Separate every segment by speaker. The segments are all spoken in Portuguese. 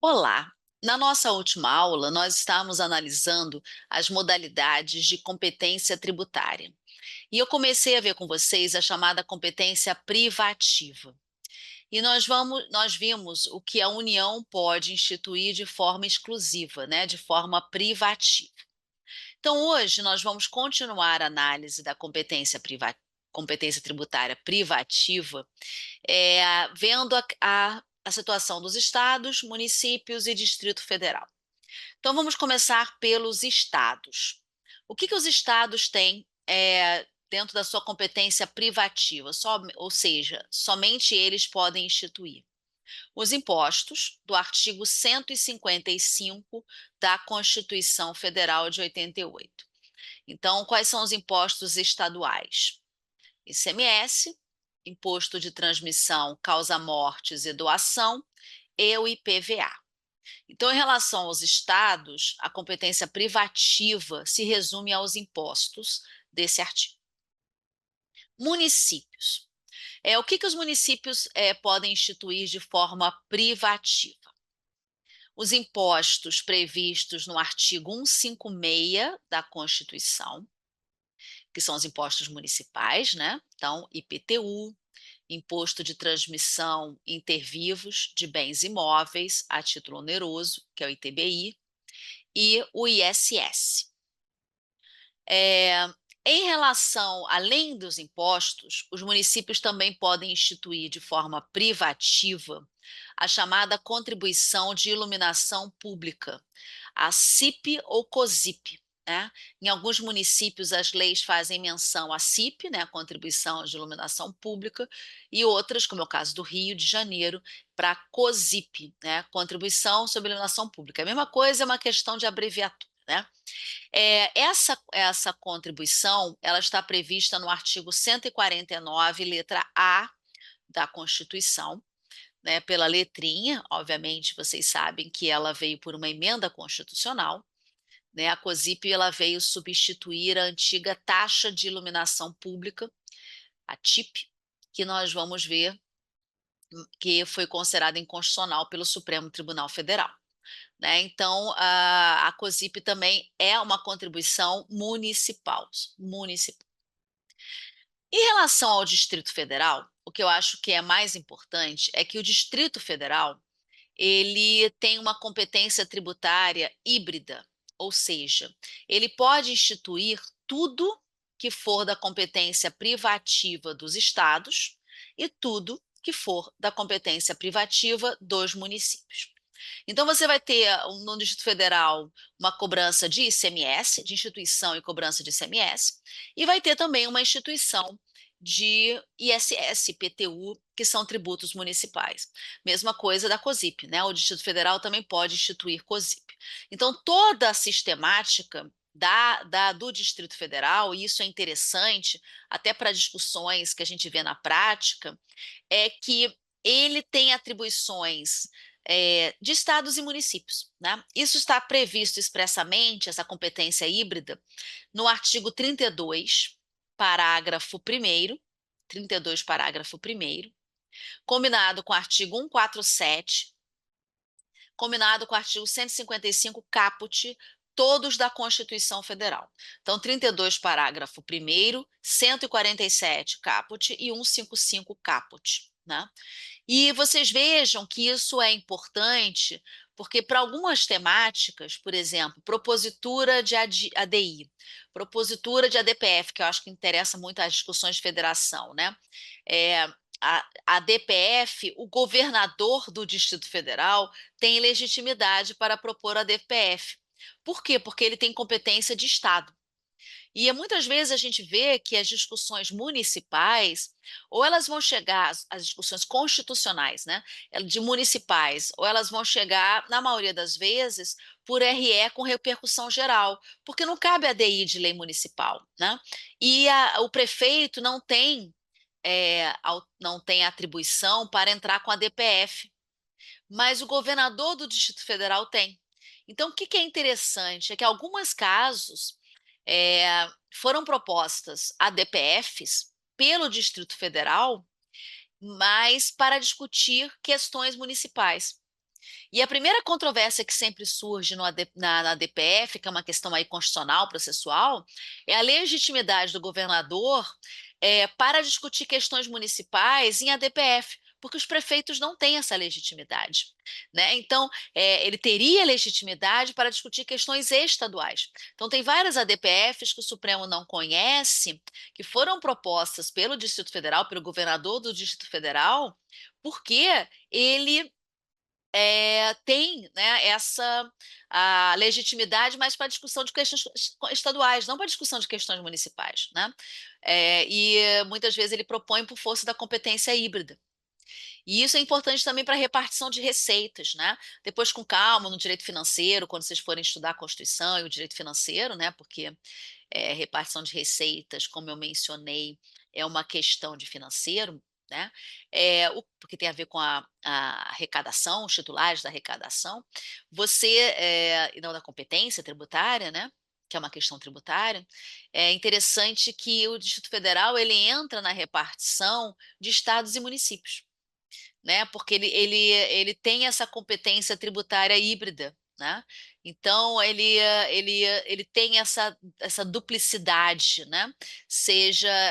Speaker 1: Olá! Na nossa última aula, nós estávamos analisando as modalidades de competência tributária. E eu comecei a ver com vocês a chamada competência privativa. E nós vimos o que a União pode instituir de forma exclusiva, né, de forma privativa. Então, hoje nós vamos continuar a análise da competência tributária privativa, vendo a situação dos estados, municípios e Distrito Federal. Então, vamos começar pelos estados. O que os estados têm dentro da sua competência privativa? Ou seja, somente eles podem instituir os impostos do artigo 155 da Constituição Federal de 88. Então, quais são os impostos estaduais? ICMS, Imposto de Transmissão, Causa-Mortes e Doação, e o IPVA. Então, em relação aos estados, a competência privativa se resume aos impostos desse artigo. Municípios. O que os municípios podem instituir de forma privativa? Os impostos previstos no artigo 156 da Constituição, que são os impostos municipais, né? Então, IPTU, Imposto de Transmissão Intervivos de Bens Imóveis a título oneroso, que é o ITBI, e o ISS. Em relação, além dos impostos, os municípios também podem instituir de forma privativa a chamada contribuição de iluminação pública, a CIP ou COSIP. Né? Em alguns municípios, as leis fazem menção à CIP, né, a Contribuição de Iluminação Pública, e outras, como é o caso do Rio de Janeiro, para a COSIP, né, Contribuição sobre Iluminação Pública. A mesma coisa, é uma questão de abreviatura. Né? Essa contribuição ela está prevista no artigo 149, letra A da Constituição, né, pela letrinha. Obviamente, vocês sabem que ela veio por uma emenda constitucional. Né, a COSIP ela veio substituir a antiga taxa de iluminação pública, a TIP, que nós vamos ver que foi considerada inconstitucional pelo Supremo Tribunal Federal. Né? Então, a COSIP também é uma contribuição municipal. Em relação ao Distrito Federal, o que eu acho que é mais importante é que o Distrito Federal ele tem uma competência tributária híbrida, ou seja, ele pode instituir tudo que for da competência privativa dos estados e tudo que for da competência privativa dos municípios. Então, você vai ter no Distrito Federal uma cobrança de ICMS, de instituição e cobrança de ICMS, e vai ter também uma instituição de ISS, IPTU, que são tributos municipais. Mesma coisa da COSIP, né? O Distrito Federal também pode instituir COSIP. Então, toda a sistemática do Distrito Federal, e isso é interessante até para discussões que a gente vê na prática, é que ele tem atribuições de estados e municípios. Né? Isso está previsto expressamente, essa competência híbrida, no artigo 32, parágrafo 1º, 32, parágrafo 1º, combinado com o artigo 147, combinado com o artigo 155, caput, todos da Constituição Federal. Então, 32, parágrafo 1º, 147, caput, e 155, caput. Né? E vocês vejam que isso é importante, porque para algumas temáticas, por exemplo, propositura de ADI, propositura de ADPF, que eu acho que interessa muito às discussões de federação, né? A DPF, o governador do Distrito Federal tem legitimidade para propor a DPF. Por quê? Porque ele tem competência de Estado. E muitas vezes a gente vê que as discussões municipais, ou elas vão chegar, as discussões constitucionais, né, de municipais, ou elas vão chegar, na maioria das vezes, por RE com repercussão geral, porque não cabe a DI de lei municipal. Né? E o prefeito não tem atribuição para entrar com a DPF, mas o governador do Distrito Federal tem. Então, o que é interessante é que, em alguns casos, foram propostas ADPFs pelo Distrito Federal, mas para discutir questões municipais. E a primeira controvérsia que sempre surge na DPF, que é uma questão aí constitucional, processual, é a legitimidade do governador para discutir questões municipais em ADPF, porque os prefeitos não têm essa legitimidade, né? Então, ele teria legitimidade para discutir questões estaduais. Então, tem várias ADPFs que o Supremo não conhece, que foram propostas pelo Distrito Federal, pelo governador do Distrito Federal, porque ele tem, né, essa a legitimidade, mas para discussão de questões estaduais, não para discussão de questões municipais, né? E muitas vezes ele propõe por força da competência híbrida. E isso é importante também para a repartição de receitas, né? Depois, com calma, no direito financeiro, quando vocês forem estudar a Constituição e o direito financeiro, né? Porque repartição de receitas, como eu mencionei, é uma questão de financeiro, né? Porque tem a ver com a arrecadação, os titulares da arrecadação. E não da competência tributária, né? Que é uma questão tributária. É interessante que o Distrito Federal ele entra na repartição de estados e municípios, né? Porque ele tem essa competência tributária híbrida, né? Então ele tem essa duplicidade, né?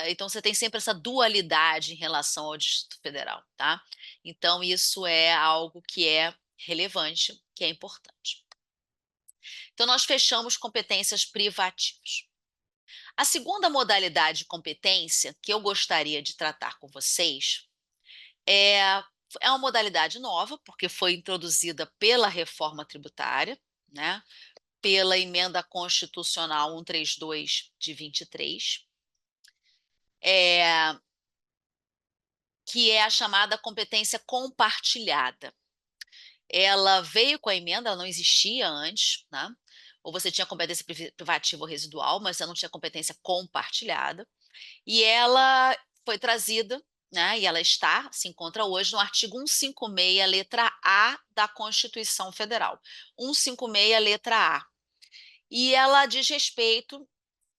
Speaker 1: Então você tem sempre essa dualidade em relação ao Distrito Federal, tá? Então isso é algo que é relevante, que é importante. Então nós fechamos competências privativas. A segunda modalidade de competência que eu gostaria de tratar com vocês é, é uma modalidade nova, porque foi introduzida pela reforma tributária, né? Pela emenda constitucional 132 de 23, é, que é a chamada competência compartilhada. Ela veio com a emenda, ela não existia antes, né? Ou você tinha competência privativa ou residual, mas você não tinha competência compartilhada. E ela foi trazida, né, e ela se encontra hoje no artigo 156, letra A da Constituição Federal. 156, letra A. E ela diz respeito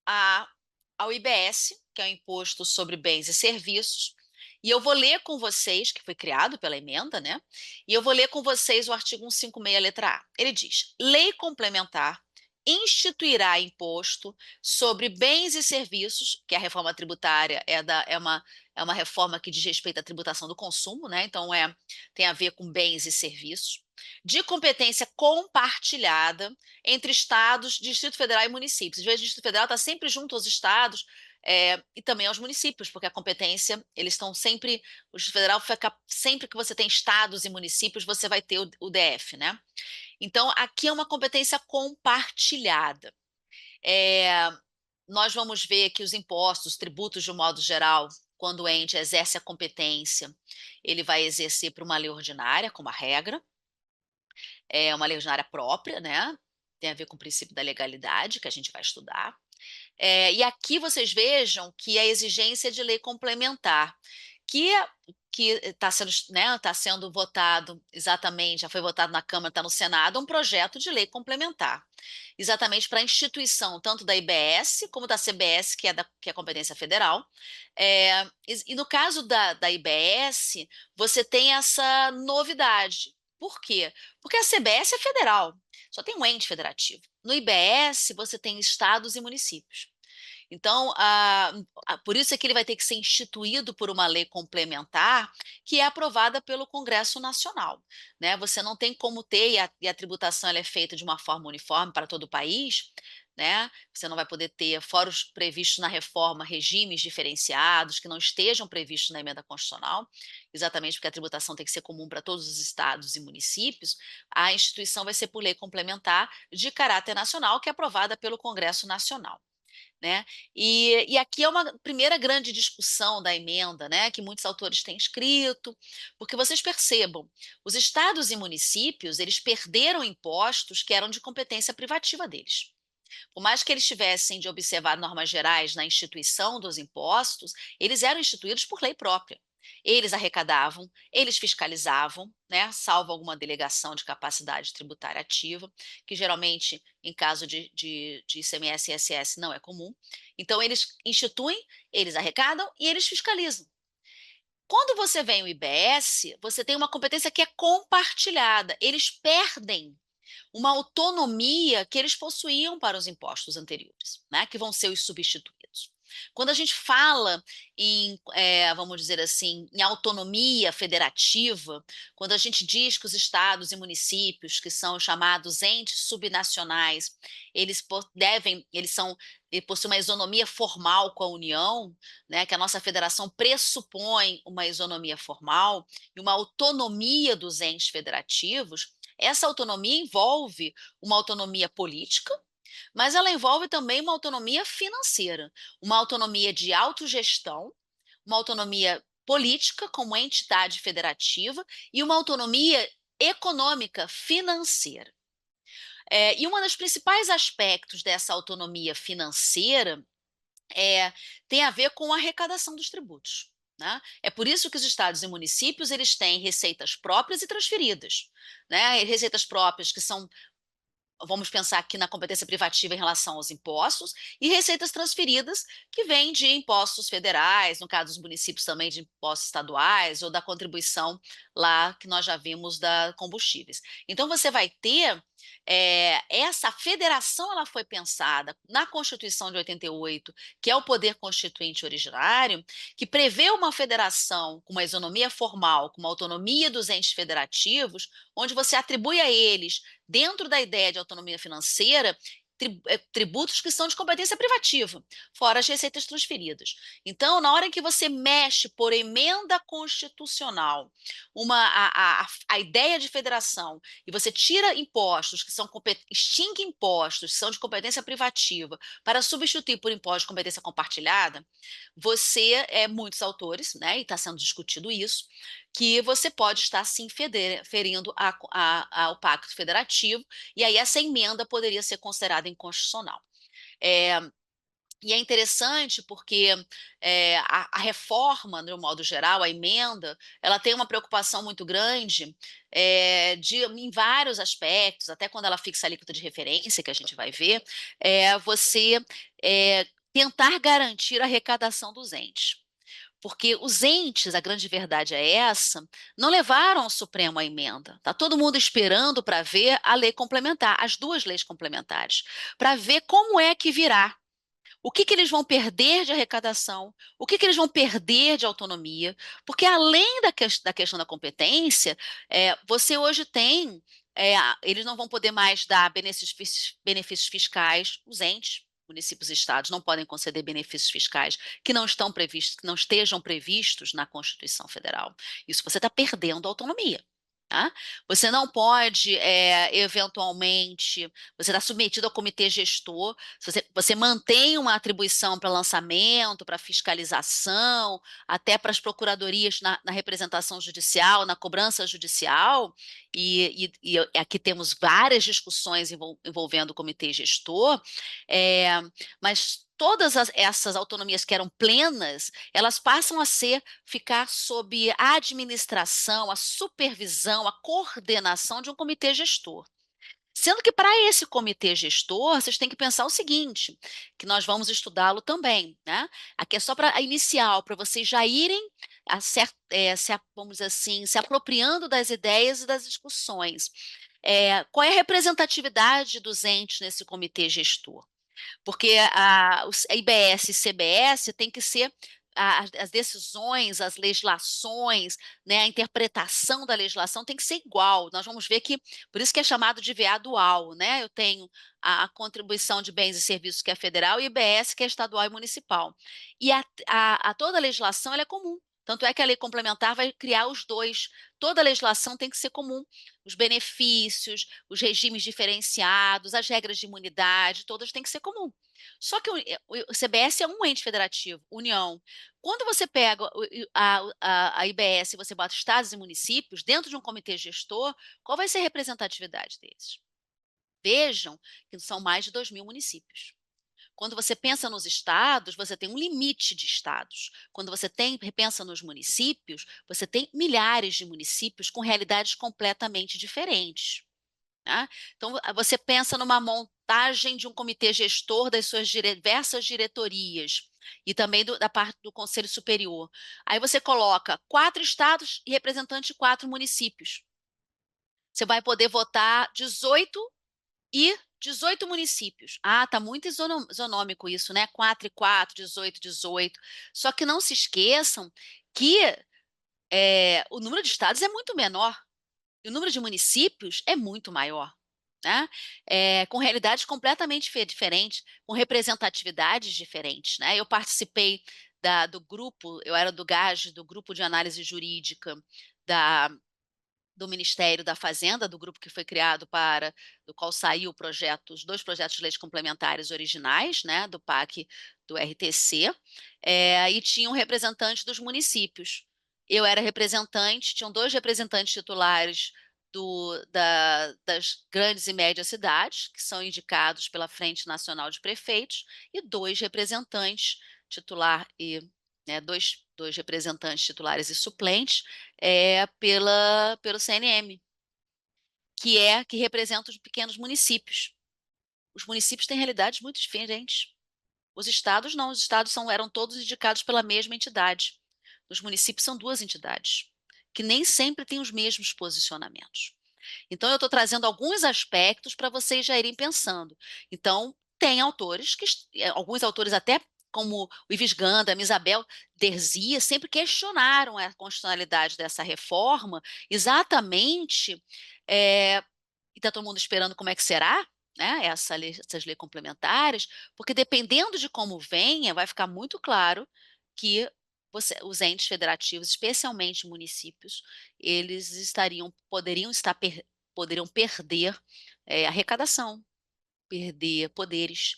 Speaker 1: a, ao IBS, que é o Imposto sobre Bens e Serviços. E eu vou ler com vocês, que foi criado pela emenda, né? E eu vou ler com vocês o artigo 156, letra A. Ele diz: lei complementar instituirá imposto sobre bens e serviços, que a reforma tributária é uma reforma que diz respeito à tributação do consumo, né? Então tem a ver com bens e serviços, de competência compartilhada entre estados, Distrito Federal e municípios. Às vezes o Distrito Federal está sempre junto aos estados e também aos municípios, porque a competência, eles estão sempre, o Distrito Federal fica, sempre que você tem estados e municípios, você vai ter o DF, né? Então, aqui é uma competência compartilhada. É, nós vamos ver que os impostos, os tributos de um modo geral, quando o ente exerce a competência, ele vai exercer para uma lei ordinária, como a regra, é uma lei ordinária própria, né? Tem a ver com o princípio da legalidade, que a gente vai estudar. E aqui vocês vejam que a exigência de lei complementar, que está sendo, né, tá sendo votado exatamente, já foi votado na Câmara, está no Senado, um projeto de lei complementar, exatamente para a instituição, tanto da IBS como da CBS, que é a competência federal. E no caso da IBS, você tem essa novidade. Por quê? Porque a CBS é federal, só tem um ente federativo. No IBS, você tem estados e municípios. Então, por isso é que ele vai ter que ser instituído por uma lei complementar que é aprovada pelo Congresso Nacional, né? Você não tem como ter, e a tributação ela é feita de uma forma uniforme para todo o país, né? Você não vai poder ter, fora os previstos na reforma, regimes diferenciados que não estejam previstos na emenda constitucional, exatamente porque a tributação tem que ser comum para todos os estados e municípios. A instituição vai ser por lei complementar de caráter nacional, que é aprovada pelo Congresso Nacional, né? E aqui é uma primeira grande discussão da emenda, né, que muitos autores têm escrito, porque vocês percebam, os estados e municípios, eles perderam impostos que eram de competência privativa deles. Por mais que eles tivessem de observar normas gerais na instituição dos impostos, eles eram instituídos por lei própria. Eles arrecadavam, eles fiscalizavam, né, salvo alguma delegação de capacidade tributária ativa, que geralmente, em caso de ICMS e ISS, não é comum. Então, eles instituem, eles arrecadam e eles fiscalizam. Quando você vem o IBS, você tem uma competência que é compartilhada. Eles perdem uma autonomia que eles possuíam para os impostos anteriores, né, que vão ser os substituídos. Quando a gente fala em, vamos dizer assim, em autonomia federativa, quando a gente diz que os estados e municípios, que são chamados entes subnacionais, eles possuem uma isonomia formal com a União, né, que a nossa federação pressupõe uma isonomia formal e uma autonomia dos entes federativos. Essa autonomia envolve uma autonomia política, mas ela envolve também uma autonomia financeira, uma autonomia de autogestão, uma autonomia política como entidade federativa e uma autonomia econômica financeira. E um dos principais aspectos dessa autonomia financeira é, tem a ver com a arrecadação dos tributos. Né? É por isso que os estados e municípios eles têm receitas próprias e transferidas. Né? Receitas próprias que são, vamos pensar aqui na competência privativa em relação aos impostos, e receitas transferidas que vêm de impostos federais, no caso dos municípios também de impostos estaduais, ou da contribuição lá que nós já vimos da combustíveis. Então você vai ter essa federação, ela foi pensada na Constituição de 88, que é o poder constituinte originário, que prevê uma federação com uma isonomia formal, com uma autonomia dos entes federativos, onde você atribui a eles, dentro da ideia de autonomia financeira, tributos que são de competência privativa, fora as receitas transferidas. Então, na hora em que você mexe por emenda constitucional a ideia de federação e você tira impostos que são extingue impostos que são de competência privativa para substituir por impostos de competência compartilhada, você, muitos autores, né, e está sendo discutido isso, que você pode estar sim ferindo ao Pacto Federativo, e aí essa emenda poderia ser considerada inconstitucional. É, e é interessante porque a reforma, de um modo geral, a emenda, ela tem uma preocupação muito grande em vários aspectos, até quando ela fixa a alíquota de referência, que a gente vai ver, você tentar garantir a arrecadação dos entes. Porque os entes, a grande verdade é essa, não levaram ao Supremo a emenda. Está todo mundo esperando para ver a lei complementar, as duas leis complementares, para ver como é que virá. O que eles vão perder de arrecadação? O que eles vão perder de autonomia? Porque além da questão da competência, você hoje tem, eles não vão poder mais dar benefícios fiscais, os entes, municípios e estados não podem conceder benefícios fiscais que não estão previstos, que não estejam previstos na Constituição Federal. Isso você está perdendo autonomia. Tá? Você não pode, eventualmente, você está submetido ao comitê gestor, você mantém uma atribuição para lançamento, para fiscalização, até para as procuradorias na representação judicial, na cobrança judicial, e aqui temos várias discussões envolvendo o comitê gestor, mas todas essas autonomias que eram plenas, elas passam a ficar sob a administração, a supervisão, a coordenação de um comitê gestor. Sendo que para esse comitê gestor, vocês têm que pensar o seguinte, que nós vamos estudá-lo também, né? Aqui é só para inicial, para vocês já irem, vamos dizer assim, se apropriando das ideias e das discussões. Qual é a representatividade dos entes nesse comitê gestor? Porque a IBS e CBS tem que ser as decisões, as legislações, né, a interpretação da legislação tem que ser igual. Nós vamos ver que, por isso que é chamado de VA dual, né? Eu tenho a contribuição de bens e serviços que é federal e o IBS que é estadual e municipal. E toda a legislação ela é comum. Tanto é que a lei complementar vai criar os dois. Toda a legislação tem que ser comum. Os benefícios, os regimes diferenciados, as regras de imunidade, todas têm que ser comum. Só que o CBS é um ente federativo, União. Quando você pega a IBS e você bota estados e municípios dentro de um comitê gestor, qual vai ser a representatividade deles? Vejam que são mais de 2.000 municípios. Quando você pensa nos estados, você tem um limite de estados. Quando você pensa nos municípios, você tem milhares de municípios com realidades completamente diferentes. Tá? Então, você pensa numa montagem de um comitê gestor das suas diversas diretorias. e também da parte do Conselho Superior. Aí você coloca 4 estados e representantes de 4 municípios. Você vai poder votar 18 municípios. Ah, tá muito isonômico isso, né? 4 e 4, 18, 18. Só que não se esqueçam que o número de estados é muito menor e o número de municípios é muito maior, né? Com realidades completamente diferentes, com representatividades diferentes, né? Eu participei do grupo, eu era do GAG, do Grupo de Análise Jurídica do Ministério da Fazenda, do grupo que foi criado do qual saiu os 2 projetos de leis complementares originais, né, do PAC do RTC, e tinha um representante dos municípios. Eu era representante, tinham 2 representantes titulares das grandes e médias cidades, que são indicados pela Frente Nacional de Prefeitos, e 2 representantes titular e dois representantes titulares e suplentes pelo CNM, que representa os pequenos municípios. Os municípios têm realidades muito diferentes. Os estados não, os estados eram todos indicados pela mesma entidade. Os municípios são 2 entidades, que nem sempre têm os mesmos posicionamentos. Então, eu estou trazendo alguns aspectos para vocês já irem pensando. Então, tem autores, alguns autores até como o Ives Gandhi, a Isabel Derzia, sempre questionaram a constitucionalidade dessa reforma, exatamente, e está todo mundo esperando como é que será, né, essas leis complementares, porque dependendo de como venha, vai ficar muito claro que os entes federativos, especialmente municípios, eles poderiam perder arrecadação, perder poderes,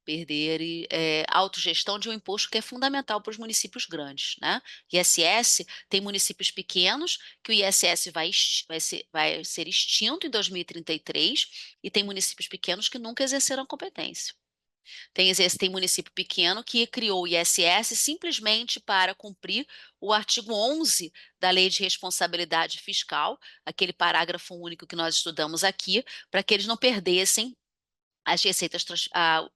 Speaker 1: perder autogestão de um imposto que é fundamental para os municípios grandes, né? ISS tem municípios pequenos que o ISS vai ser extinto em 2033 e tem municípios pequenos que nunca exerceram a competência. Tem município pequeno que criou o ISS simplesmente para cumprir o artigo 11 da Lei de Responsabilidade Fiscal, aquele parágrafo único que nós estudamos aqui, para que eles não perdessem as receitas,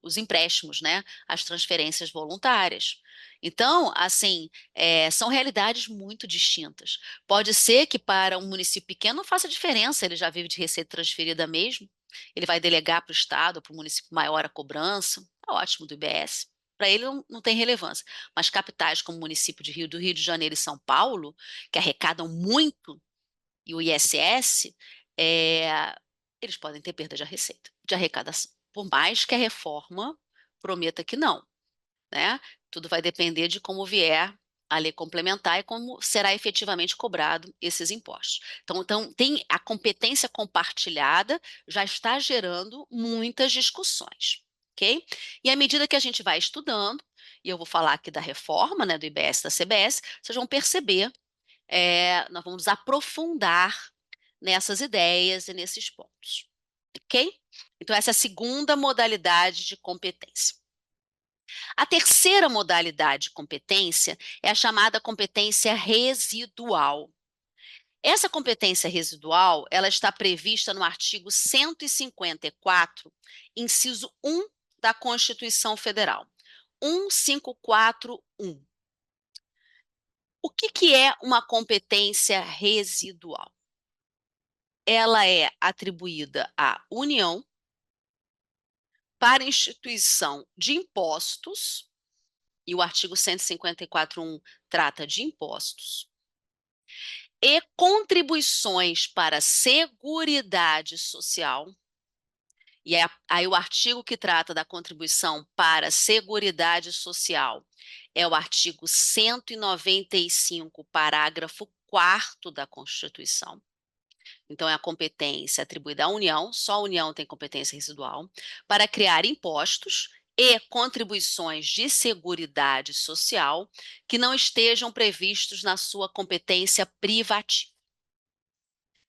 Speaker 1: os empréstimos, né? As transferências voluntárias. Então, assim, são realidades muito distintas. Pode ser que para um município pequeno não faça diferença, ele já vive de receita transferida mesmo, ele vai delegar para o Estado, para o município maior a cobrança, tá ótimo, do IBS. Para ele não tem relevância. Mas capitais como o município do Rio de Janeiro e São Paulo, que arrecadam muito, e o ISS, eles podem ter perda de receita, de arrecadação, por mais que a reforma prometa que não, né? Tudo vai depender de como vier a lei complementar e como será efetivamente cobrado esses impostos. Então tem a competência compartilhada, já está gerando muitas discussões, ok? E à medida que a gente vai estudando, e eu vou falar aqui da reforma, né, do IBS e da CBS, vocês vão perceber, nós vamos aprofundar nessas ideias e nesses pontos, ok? Então, essa é a segunda modalidade de competência. A terceira modalidade de competência é a chamada competência residual. Essa competência residual, ela está prevista no artigo 154, inciso 1 da Constituição Federal. 1541. O que é uma competência residual? Ela é atribuída à União para instituição de impostos, e o artigo 154.1 trata de impostos, e contribuições para a Seguridade Social, e aí o artigo que trata da contribuição para a Seguridade Social é o artigo 195, parágrafo 4º da Constituição. Então, é a competência atribuída à União, só a União tem competência residual, para criar impostos e contribuições de seguridade social que não estejam previstos na sua competência privativa.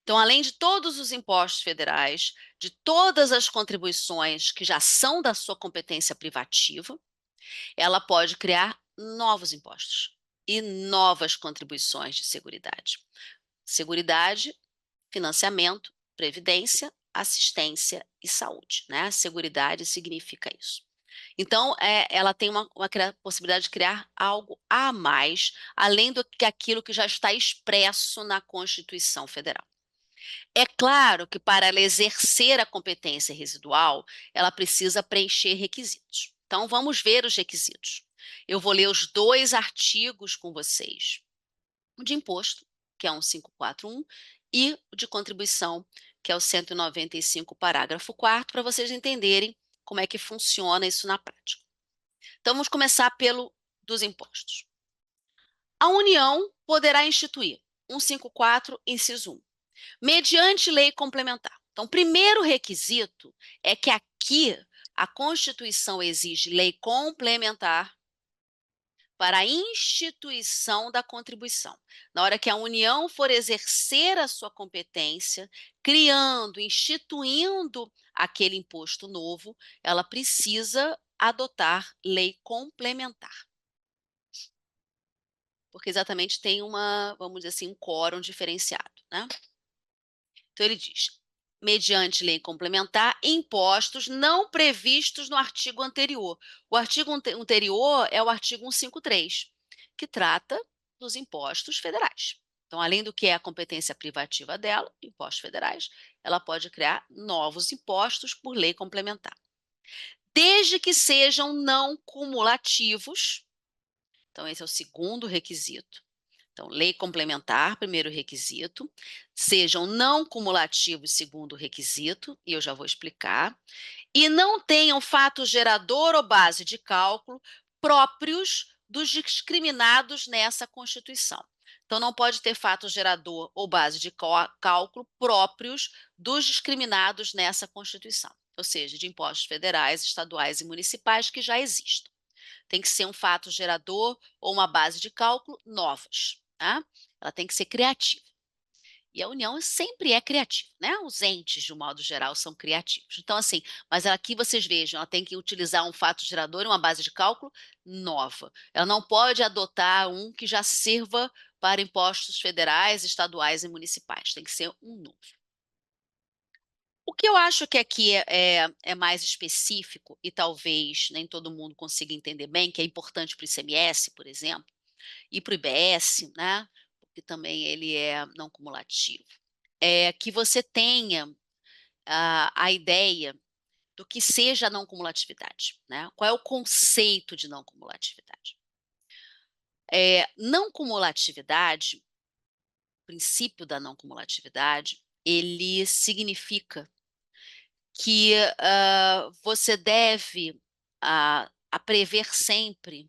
Speaker 1: Então, além de todos os impostos federais, de todas as contribuições que já são da sua competência privativa, ela pode criar novos impostos e novas contribuições de seguridade. Seguridade, financiamento, previdência, assistência e saúde, né? Seguridade significa isso. Então, ela tem uma possibilidade de criar algo a mais, além do que aquilo que já está expresso na Constituição Federal. É claro que para ela exercer a competência residual, ela precisa preencher requisitos. Então, vamos ver os requisitos. Eu vou ler os dois artigos com vocês. O de imposto, que é um 541, e o de contribuição, que é o 195, parágrafo 4º, para vocês entenderem como é que funciona isso na prática. Então, vamos começar pelo dos impostos. A União poderá instituir 154, inciso 1, mediante lei complementar. Então, o primeiro requisito é que aqui a Constituição exige lei complementar para a instituição da contribuição. Na hora que a União for exercer a sua competência, criando, instituindo aquele imposto novo, ela precisa adotar lei complementar. Porque exatamente tem vamos dizer assim, um quórum diferenciado, né? Então ele diz: mediante lei complementar, impostos não previstos no artigo anterior. O artigo anterior é o artigo 153, que trata dos impostos federais. Então, além do que é a competência privativa dela, impostos federais, ela pode criar novos impostos por lei complementar. Desde que sejam não cumulativos, então esse é o segundo requisito. Então, lei complementar, primeiro requisito, sejam não cumulativos, segundo requisito, e eu já vou explicar, e não tenham fato gerador ou base de cálculo próprios dos discriminados nessa Constituição. Então, não pode ter fato gerador ou base de cálculo próprios dos discriminados nessa Constituição, ou seja, de impostos federais, estaduais e municipais que já existam. Tem que ser um fato gerador ou uma base de cálculo novas, tá? Ela tem que ser criativa. E a União sempre é criativa, né? Os entes, de um modo geral, são criativos. Então, assim, mas aqui vocês vejam, ela tem que utilizar um fato gerador e uma base de cálculo nova. Ela não pode adotar um que já sirva para impostos federais, estaduais e municipais. Tem que ser um novo. O que eu acho que aqui é mais específico e talvez nem todo mundo consiga entender bem, que é importante para o ICMS, por exemplo, e para o IBS, né? Porque também ele é não cumulativo, é que você tenha a ideia do que seja a não cumulatividade, né? Qual é o conceito de não cumulatividade? Não cumulatividade, o princípio da não cumulatividade, ele significa que você deve a prever sempre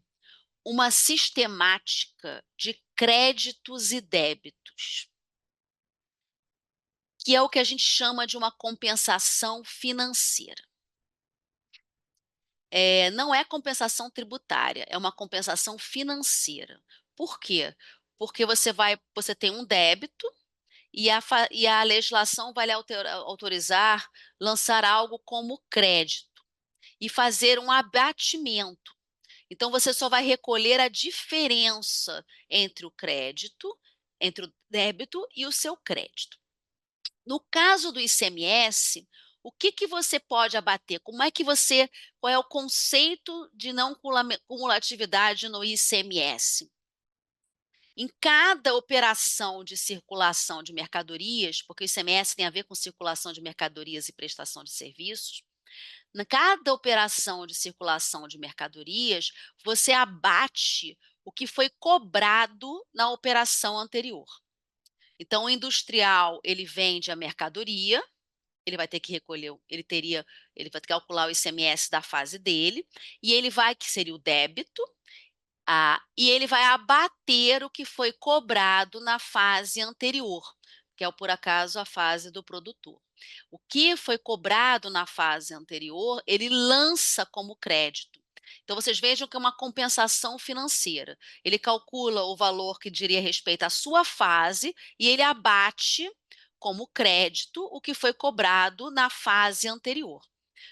Speaker 1: uma sistemática de créditos e débitos, que é o que a gente chama de uma compensação financeira. Não é compensação tributária, é uma compensação financeira. Por quê? Porque você tem um débito e a legislação vai lhe autorizar lançar algo como crédito e fazer um abatimento. Então, você só vai recolher a diferença entre o crédito, entre o débito e o seu crédito. No caso do ICMS, o que você pode abater? Qual é o conceito de não cumulatividade no ICMS? Em cada operação de circulação de mercadorias, porque o ICMS tem a ver com circulação de mercadorias e prestação de serviços, em cada operação de circulação de mercadorias, você abate o que foi cobrado na operação anterior. Então, o industrial, ele vende a mercadoria, ele vai ter que recolher, ele vai calcular o ICMS da fase dele, e ele vai, que seria o débito, e ele vai abater o que foi cobrado na fase anterior, que é, por acaso, a fase do produtor. O que foi cobrado na fase anterior, ele lança como crédito. Então, vocês vejam que é uma compensação financeira. Ele calcula o valor que diria respeito à sua fase e ele abate como crédito o que foi cobrado na fase anterior.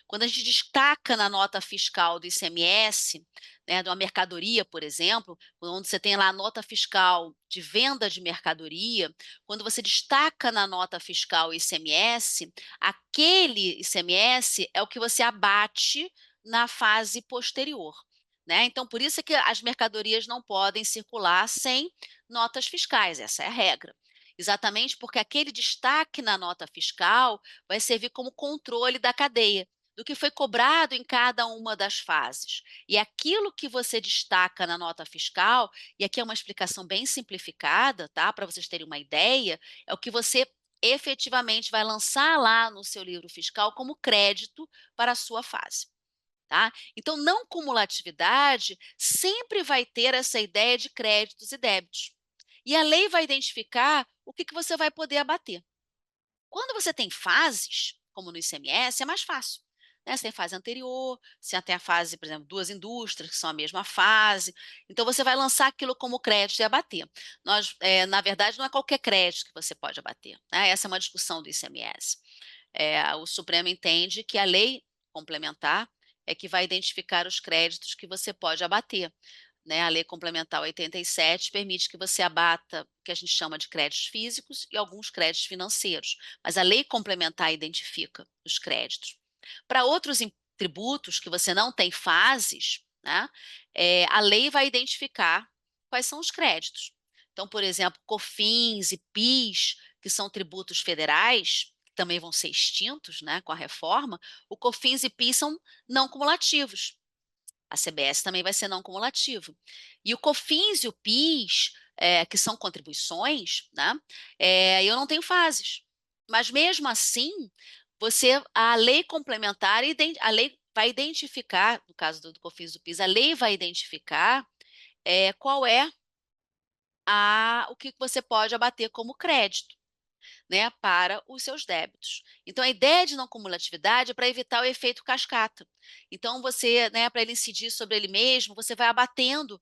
Speaker 1: Quando a gente destaca na nota fiscal do ICMS, né, de uma mercadoria, por exemplo, onde você tem lá a nota fiscal de venda de mercadoria, quando você destaca na nota fiscal o ICMS, aquele ICMS é o que você abate na fase posterior, né? Então, por isso é que as mercadorias não podem circular sem notas fiscais, essa é a regra. Exatamente porque aquele destaque na nota fiscal vai servir como controle da cadeia, do que foi cobrado em cada uma das fases. E aquilo que você destaca na nota fiscal, e aqui é uma explicação bem simplificada, tá? Para vocês terem uma ideia, é o que você efetivamente vai lançar lá no seu livro fiscal como crédito para a sua fase. Tá? Então, não cumulatividade sempre vai ter essa ideia de créditos e débitos. E a lei vai identificar o que você vai poder abater. Quando você tem fases, como no ICMS, é mais fácil. Né? Você tem fase anterior, você tem a fase, por exemplo, duas indústrias, que são a mesma fase. Então, você vai lançar aquilo como crédito e abater. Na verdade, não é qualquer crédito que você pode abater. Né? Essa é uma discussão do ICMS. O Supremo entende que a lei complementar é que vai identificar os créditos que você pode abater. Né? A Lei Complementar 87 permite que você abata o que a gente chama de créditos físicos e alguns créditos financeiros, mas a Lei Complementar identifica os créditos. Para outros tributos que você não tem fases, né, a lei vai identificar quais são os créditos. Então, por exemplo, COFINS e PIS, que são tributos federais, que também vão ser extintos, né, com a reforma, o COFINS e PIS são não cumulativos. A CBS também vai ser não cumulativo. E o COFINS e o PIS, que são contribuições, né, eu não tenho fases. Mas mesmo assim, a lei complementar, a lei vai identificar, no caso do COFINS e do PIS, a lei vai identificar qual é o que você pode abater como crédito, né, para os seus débitos. Então, a ideia de não cumulatividade é para evitar o efeito cascata. Então, você, né, para ele incidir sobre ele mesmo, você vai abatendo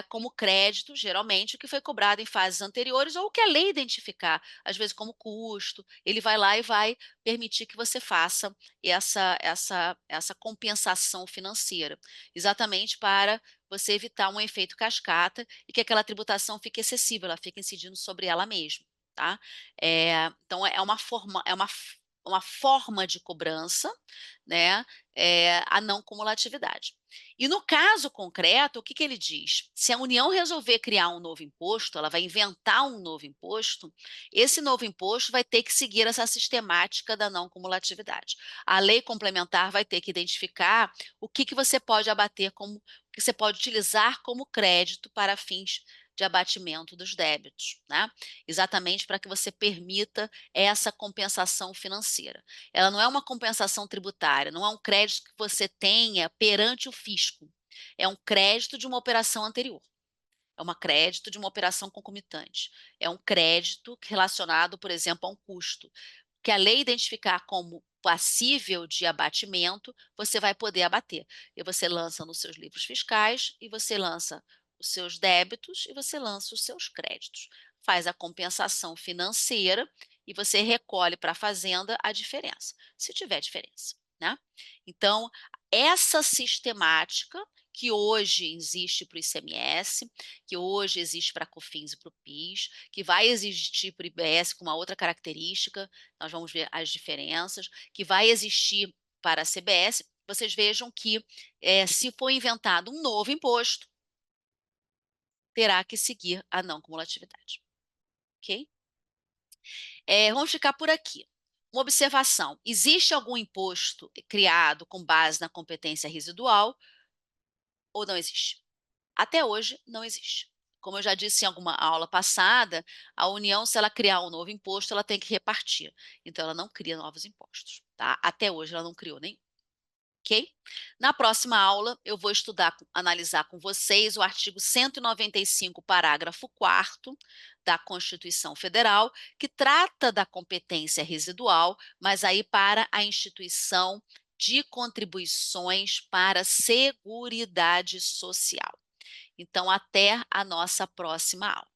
Speaker 1: como crédito, geralmente, o que foi cobrado em fases anteriores ou o que a lei identificar, às vezes como custo, ele vai lá e vai permitir que você faça essa compensação financeira, exatamente para você evitar um efeito cascata e que aquela tributação fique excessiva, ela fique incidindo sobre ela mesma. Tá? Então, uma forma de cobrança, né, a não cumulatividade. E no caso concreto, o que, que ele diz? Se a União resolver criar um novo imposto, ela vai inventar um novo imposto, esse novo imposto vai ter que seguir essa sistemática da não cumulatividade. A lei complementar vai ter que identificar o que você pode abater o que você pode utilizar como crédito para fins de abatimento dos débitos, né? Exatamente para que você permita essa compensação financeira. Ela não é uma compensação tributária, não é um crédito que você tenha perante o fisco, é um crédito de uma operação anterior. É um crédito de uma operação concomitante. É um crédito relacionado, por exemplo, a um custo. Que a lei identificar como passível de abatimento, você vai poder abater. E você lança nos seus livros fiscais, e você lança os seus débitos, e você lança os seus créditos. Faz a compensação financeira e você recolhe para a fazenda a diferença, se tiver diferença, né? Então, essa sistemática que hoje existe para o ICMS, que hoje existe para a COFINS e para o PIS, que vai existir para o IBS com uma outra característica, nós vamos ver as diferenças, que vai existir para a CBS, vocês vejam que se for inventado um novo imposto, terá que seguir a não cumulatividade. Ok? Vamos ficar por aqui. Uma observação: existe algum imposto criado com base na competência residual ou não existe? Até hoje, não existe. Como eu já disse em alguma aula passada, a União, se ela criar um novo imposto, ela tem que repartir. Então, ela não cria novos impostos. Tá? Até hoje, ela não criou nenhum. Ok? Na próxima aula, eu vou analisar com vocês o artigo 195, parágrafo 4º da Constituição Federal, que trata da competência residual, mas aí para a instituição de contribuições para a Seguridade Social. Então, até a nossa próxima aula.